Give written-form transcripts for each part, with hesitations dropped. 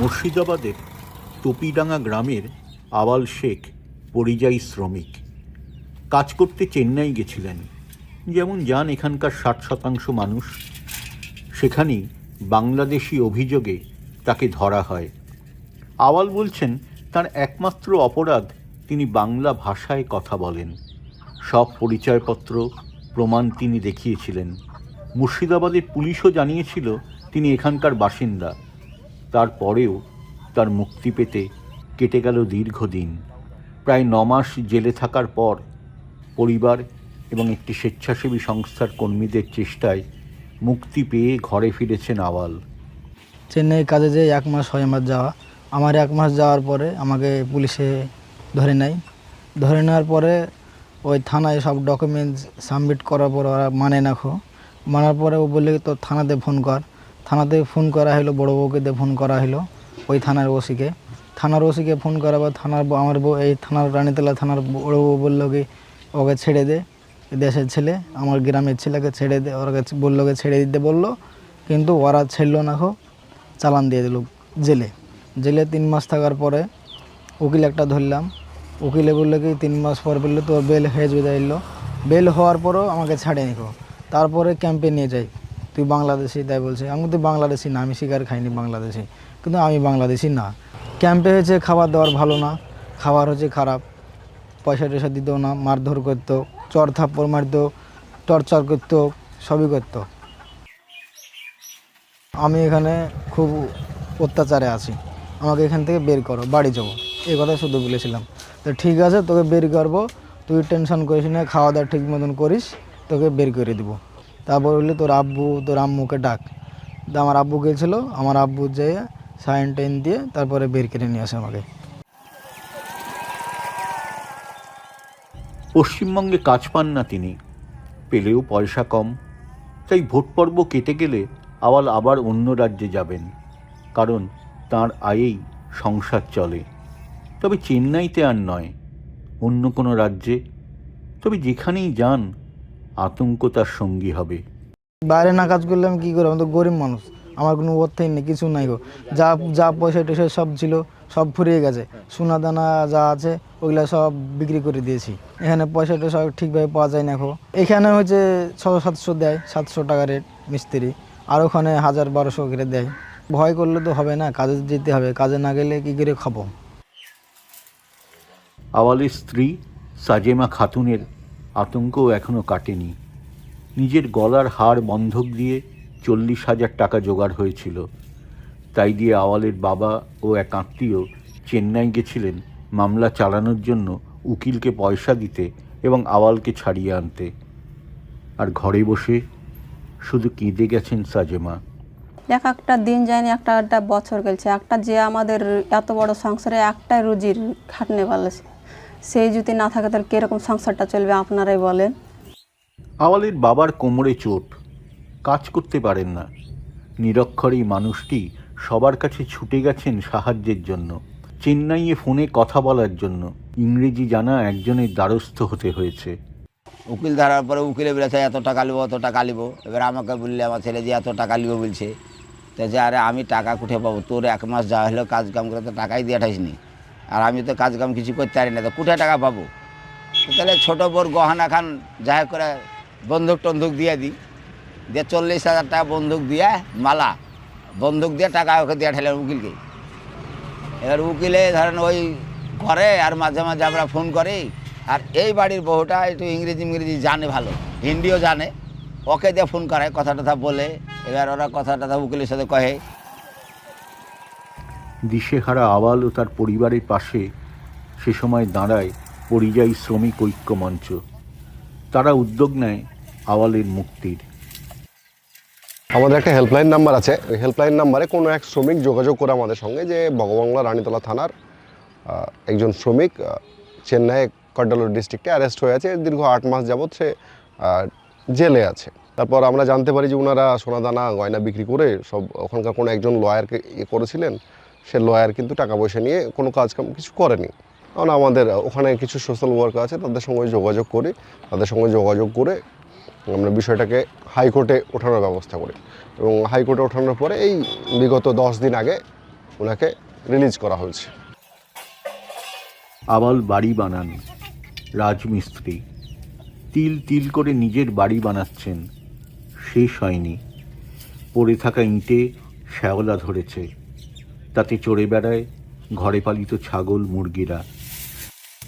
মুর্শিদাবাদের টপিডাঙ্গা গ্রামের আওয়াল শেখ পরিযায়ী শ্রমিক। কাজ করতে চেন্নাই গেছিলেন, যেমন যান এখানকার 60% মানুষ। সেখানেই বাংলাদেশি অভিযোগে তাকে ধরা হয়। আওয়াল বলছেন তার একমাত্র অপরাধ তিনি বাংলা ভাষায় কথা বলেন। সব পরিচয়পত্র প্রমাণ তিনি দেখিয়েছিলেন। মুর্শিদাবাদের পুলিশও জানিয়েছিল তিনি এখানকার বাসিন্দা। তারপরেও তার মুক্তি পেতে কেটে গেল দীর্ঘদিন। প্রায় 9 মাস জেলে থাকার পর পরিবার এবং একটি স্বেচ্ছাসেবী সংস্থার কর্মীদের চেষ্টায় মুক্তি পেয়ে ঘরে ফিরেছেন আওয়াল। চেন্নাই কাজে যে 1 মাস হয় আমার যাওয়া। আমার 1 মাস যাওয়ার পরে আমাকে পুলিশে ধরে নেয়। ধরে নেওয়ার পরে ওই থানায় সব ডকুমেন্টস সাবমিট করার পর ওরা মানে নাখো। মানার পরে ও বললে তো থানাতে ফোন কর। থানাতে ফোন করা হলো, বড়ো বউকে দিয়ে ফোন করা হলো, ওই থানার ওসিকে। থানার ওসিকে ফোন করার পর থানার আমার বউ, এই থানার রানীতলা থানার বড়ো বউ বললো কি ওকে ছেড়ে দে, দেশের ছেলে, আমার গ্রামের ছেলেকে ছেড়ে দে। ওরা বললো কি ছেড়ে দিতে বললো, কিন্তু ওরা ছাড়লো না, চালান দিয়ে দিল জেলে। 3 মাস থাকার পরে উকিল একটা ধরলাম। উকিলে বললো কি 3 মাস পর বললো তোর বেল হয়ে যাবে। এলো বেল হওয়ার পরও আমাকে ছাড়ে নিখো। তারপরে ক্যাম্পে নিয়ে যাই, তুই বাংলাদেশি। তাই বলছে আমি তুই বাংলাদেশি না, আমি শিকার খাইনি বাংলাদেশি, কিন্তু আমি বাংলাদেশি না। ক্যাম্পে হচ্ছে খাবার দাবার ভালো না, খাবার হচ্ছে খারাপ, পয়সা টয়সা দিতেও না, মারধর করতো, চর থাপ্পড় মারতো, টর্চার করতো, সবই করতো। আমি এখানে খুব অত্যাচারে আছি, আমাকে এখান থেকে বের করো, বাড়ি যাবো, এই কথা শুধু বলেছিলাম। তো ঠিক আছে, তোকে বের করবো, তুই টেনশন করিস না, খাওয়া দাওয়া ঠিক মতন করিস, তোকে বের করে দিব। তারপর বললি তোর আব্বু তোর আম্মুকে ডাক। আমার আব্বু গেছিলো, আমার আব্বু যেয়ে সাইন টাইন দিয়ে তারপরে বের করে নিয়ে আসে আমাকে। পশ্চিমবঙ্গে কাজ পান না তিনি, পেলেও পয়সা কম। তাই ভোট পর্ব কেটে গেলে আওয়াল আবার অন্য রাজ্যে যাবেন, কারণ তার আয়েই সংসার চলে। তবে চেন্নাইতে আর নয়, অন্য কোনো রাজ্যে। তবে যেখানেই যান আতঙ্ক তার সঙ্গী হবে। বাইরে না কাজ করলে আমি কী করবো? আমি তো গরিব মানুষ, আমার কোনো অর্থই নেই, কিছু নাই গো। যা যা পয়সা টয়সা সব ছিল সব ফুরিয়ে গেছে। সোনা দানা যা আছে ওইগুলো সব বিক্রি করে দিয়েছি। এখানে পয়সা টয়সা ঠিকভাবে পাওয়া যায় না। এখানে হচ্ছে 600-700 দেয়, 700 টাকা রেট মিস্ত্রি, আর ওখানে 1000-1200 করে দেয়। ভয় করলে তো হবে না, কাজে যেতে হবে, কাজে না গেলে কী করে খাবো? আওয়ালের স্ত্রী সাজেমা খাতুনের আতঙ্কও এখনও কাটেনি। নিজের গলার হার বন্ধক দিয়ে 40,000 টাকা জোগাড় হয়েছিল। তাই দিয়ে আওয়ালের বাবা ও এক আত্মীয় চেন্নাই গেছিলেন মামলা চালানোর জন্য উকিলকে পয়সা দিতে এবং আওয়ালকে ছাড়িয়ে আনতে। আর ঘরে বসে শুধু কেঁদে গেছেন সাজেমা। একটা দিন যায়নি, একটা বছর গেছে, একটা যে আমাদের এত বড় সংসারে একটাই রুজির খাটনে পারলেছে, সেই যদি না থাকে তাহলে কীরকম সংসারটা চলবে আপনারাই বলেন। আওয়ালের বাবার কোমরে চোট, কাজ করতে পারেন না। নিরক্ষর এই মানুষটি সবার কাছে ছুটে গেছেন সাহায্যের জন্য, চেন্নাইয়ে ফোনে কথা বলার জন্য। ইংরেজি জানা একজনের দ্বারস্থ হতে হয়েছে। উকিল ধরার পরে উকিলে বলেছে এত টাকা লিব, অত টাকা লিব। এবার আমাকে বললে আমার ছেলে যে এত টাকা লিব বলছে। তো যে আরে আমি টাকা কোথায় পাবো? তোর 1 মাস যাওয়া হলো কাজ কাম করে তো টাকাই দিয়ে ঠাইসনি, আর আমি তো কাজ কাম কিছু করতে পারি না, তো কোথায় টাকা পাবো? তো তাহলে ছোটো বোর গহনা খান যাই করে বন্দুক টন্দুক দিয়ে দিই, দিয়ে 40,000 টাকা বন্দুক দিয়ে মালা বন্দুক দিয়ে টাকা ওকে দিয়ে ঠেলেন উকিলকে। এবার উকিলে ধরেন ওই করে, আর মাঝে মাঝে আমরা ফোন করি। আর এই বাড়ির বহুটা একটু ইংরেজি জানে ভালো, হিন্দিও জানে, ওকে দিয়ে ফোন করে, কথা টথা বলে। এবার ওরা কথা টথা উকিলের সাথে কহে। দিশেহারা আওয়াল ও তার পরিবারের পাশে সে সময় দাঁড়ায় পরিযায়ী শ্রমিক ঐক্য মঞ্চ। তারা উদ্যোগ নেয় আওয়ালের মুক্তির। আমাদের একটা হেল্পলাইন নাম্বার আছে, ওই হেল্পলাইন নাম্বারে কোনো এক শ্রমিক যোগাযোগ করে আমাদের সঙ্গে যে ভগবাংলা রানীতলা থানার একজন শ্রমিক চেন্নাই কাডালুর ডিস্ট্রিক্টে অ্যারেস্ট হয়ে আছে, দীর্ঘ 8 মাস যাবৎ সে জেলে আছে। তারপর আমরা জানতে পারি যে ওনারা সোনাদানা গয়না বিক্রি করে সব ওখানকার কোনো একজন লয়ারকে করেছিলেন। সে লয়ার কিন্তু টাকা পয়সা নিয়ে কোনো কাজকাম কিছু করেনি। কারণ আমাদের ওখানে কিছু সোশ্যাল ওয়ার্কার আছে, তাদের সঙ্গে যোগাযোগ করি। তাদের সঙ্গে যোগাযোগ করে আমরা বিষয়টাকে হাইকোর্টে ওঠানোর ব্যবস্থা করি, এবং হাইকোর্টে ওঠানোর পরে এই বিগত 10 দিন আগে ওনাকে রিলিজ করা হয়েছে। আবাল বাড়ি বানান, রাজমিস্ত্রি তিল তিল করে নিজের বাড়ি বানাচ্ছেন, শেষ হয়নি। পড়ে থাকা ইঁটে শ্যাওলা ধরেছে, তাতে চড়ে বেড়ায় ঘরে পালিত ছাগল মুরগিরা।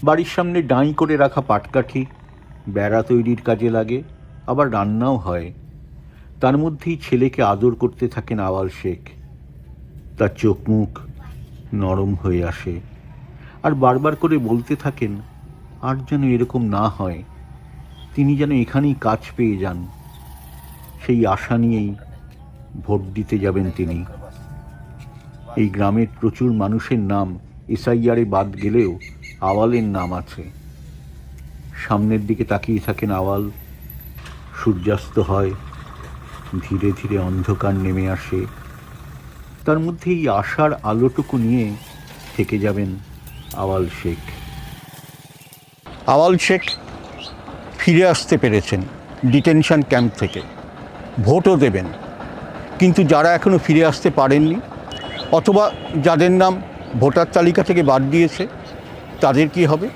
বাড়ির সামনে ডাঁই করে রাখা পাটকাঠি বেড়া তৈরির কাজে লাগে, আবার রান্নাও হয়। তার মধ্যেই ছেলেকে আদর করতে থাকেন আওয়াল শেখ। তার চোখ মুখ নরম হয়ে আসে, আর বারবার করে বলতে থাকেন আর যেন এরকম না হয়, তিনি যেন এখানেই কাজ পেয়ে যান। সেই আশা নিয়েই ভোট দিতে যাবেন তিনি। এই গ্রামের প্রচুর মানুষের নাম এসআইআরে বাদ গেলেও আওয়ালের নাম আছে। সামনের দিকে তাকিয়ে থাকেন আওয়াল। সূর্যাস্ত হয়, ধীরে ধীরে অন্ধকার নেমে আসে। তার মধ্যে এই আশার আলোটুকু নিয়ে থেকে যাবেন আওয়াল শেখ। আওয়াল শেখ ফিরে আসতে পেরেছেন ডিটেনশন ক্যাম্প থেকে, ভোটও দেবেন। কিন্তু যারা এখনও ফিরে আসতে পারেননি অথবা যাদের নাম ভোটার তালিকা থেকে বাদ দিয়েছে, তাদের কি হবে?